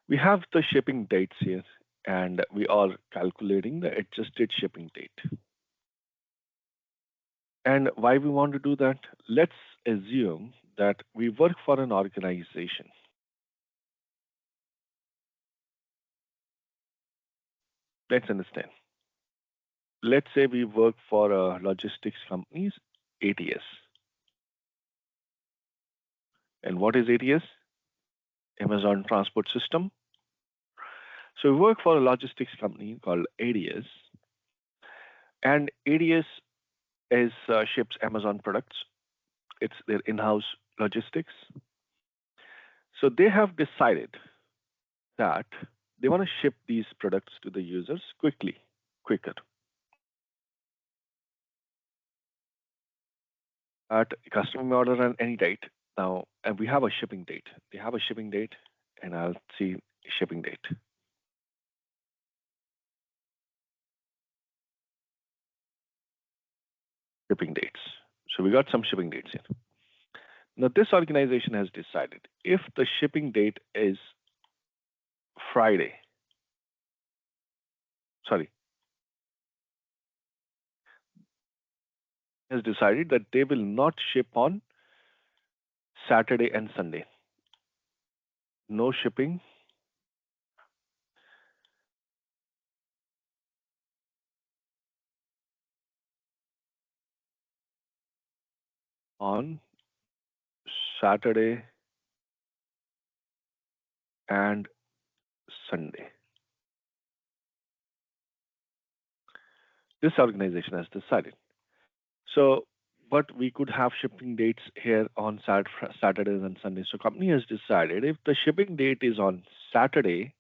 We have the shipping dates here, and we are calculating the adjusted shipping date. And why we want to do that? Let's assume that we work for an organization. Let's understand. Let's say we work for a logistics companies, ATS. And what is ATS? Amazon Transport System. So we work for a logistics company called ADS, and ADS is ships Amazon products. It's their in-house logistics. So they have decided that they want to ship these products to the users quicker at custom order and any date. Now, and we have a shipping date. They have a shipping date, and I'll see shipping date. Shipping dates. So we got some shipping dates here. Now, this organization has decided if the shipping date is Friday, sorry, has decided that they will not ship on Saturday and Sunday. No shipping on Saturday and Sunday. This organization has decided. So, but we could have shipping dates here on Saturdays and Sundays. So, company has decided if the shipping date is on Saturday,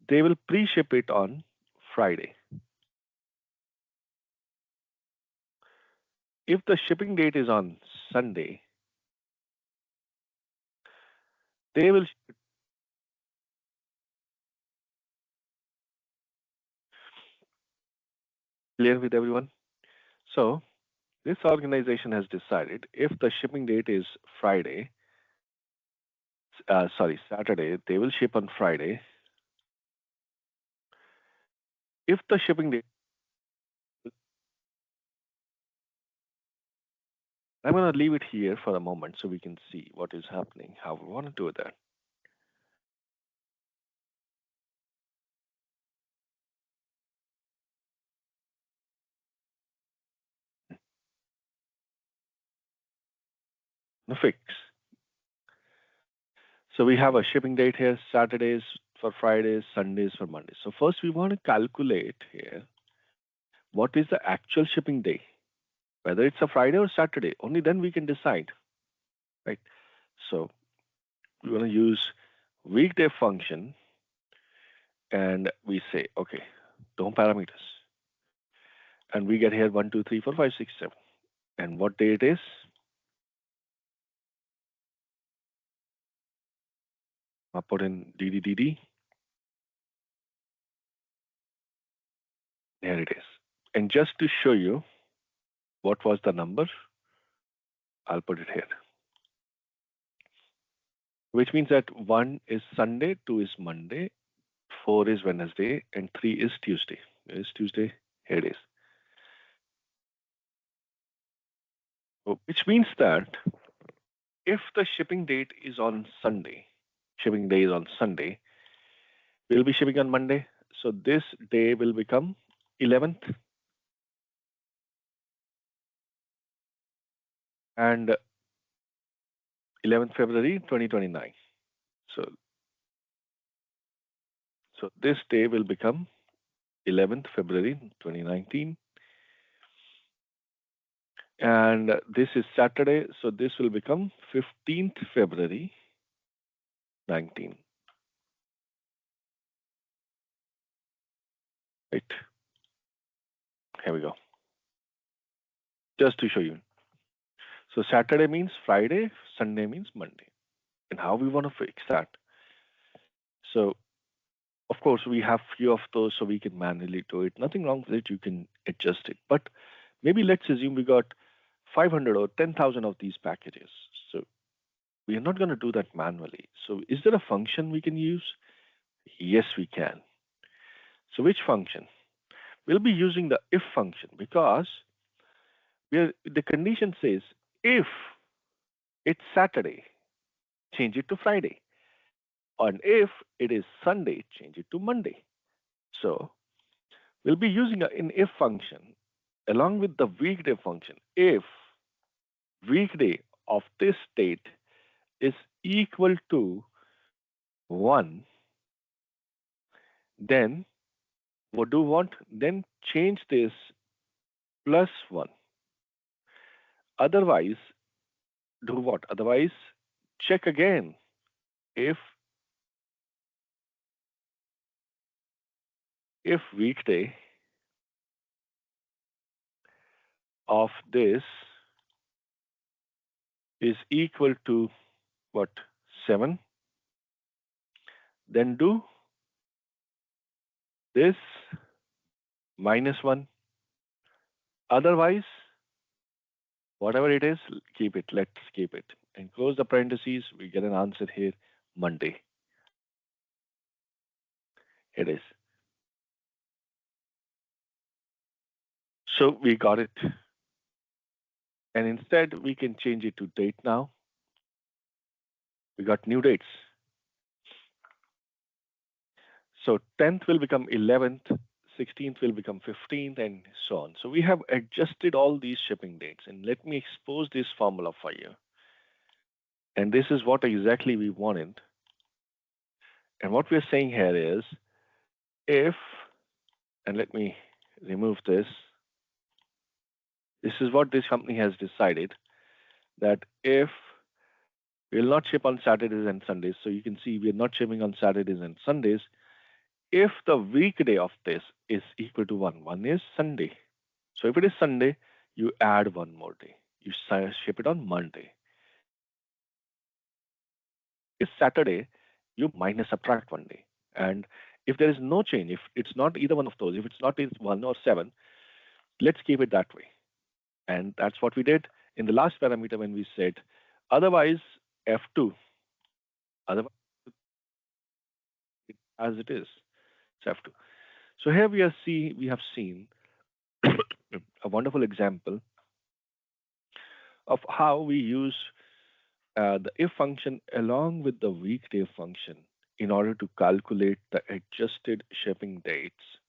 they will pre-ship it on Friday. If the shipping date is on Sunday, they will clear with everyone. So, this organization has decided if the shipping date is Saturday, they will ship on Friday. If the shipping date, I'm going to leave it here for a moment so we can see what is happening, how we want to do that. No fix. So we have a shipping date here, Saturdays for Fridays, Sundays for Mondays. So first we want to calculate here what is the actual shipping day, whether it's a Friday or Saturday. Only then we can decide, right? So we want to use weekday function and we say, okay, DOM parameters. And we get here 1, 2, 3, 4, 5, 6, 7. And what day it is? I'll put in DDDD. Here it is. And just to show you what was the number, I'll put it here. Which means that 1 is Sunday, 2 is Monday, 4 is Wednesday, and 3 is Tuesday. Where is Tuesday? Here it is. So, which means that if the shipping date is on Sunday, shipping day is on Sunday, we'll be shipping on Monday. So this day will become 11th. And 11th February 2029. So this day will become 11th February 2019. And this is Saturday, so this will become 15th February 19. Right. Here we go. Just to show you. So Saturday means Friday, Sunday means Monday. And how we want to fix that? So of course we have few of those so we can manually do it. Nothing wrong with it, you can adjust it. But maybe let's assume we got 500 or 10,000 of these packages. So We are not going to do that manually. So is there a function we can use? Yes, we can. So which function? We'll be using the if function because the condition says if it's Saturday, change it to Friday. And if it is Sunday, change it to Monday. So we'll be using an if function along with the weekday function. If weekday of this date is equal to 1, then what do we want? Then change this plus 1. Otherwise, do what? Otherwise, check again. If weekday of this is equal to what? 7, then do this minus 1. Otherwise, whatever it is, keep it. Let's keep it. And close the parentheses. We get an answer here Monday. It is. So we got it. And instead, we can change it to date now. We got new dates. So 10th will become 11th, 16th will become 15th, and so on. So we have adjusted all these shipping dates. And let me expose this formula for you. And this is what exactly we wanted. And what we're saying here is if, and let me remove this, this is what this company has decided that if we'll not ship on Saturdays and Sundays, so you can see we're not shipping on Saturdays and Sundays, if the weekday of this is equal to 1, 1 is Sunday. So if it is Sunday, you add one more day. You ship it on Monday. If Saturday, you minus subtract one day. And if there is no change, if it's not either one of those, if it's not 1 or 7, let's keep it that way. And that's what we did in the last parameter when we said otherwise F2, otherwise as it is, it's F2. So here we have seen a wonderful example of how we use the if function along with the weekday function in order to calculate the adjusted shipping dates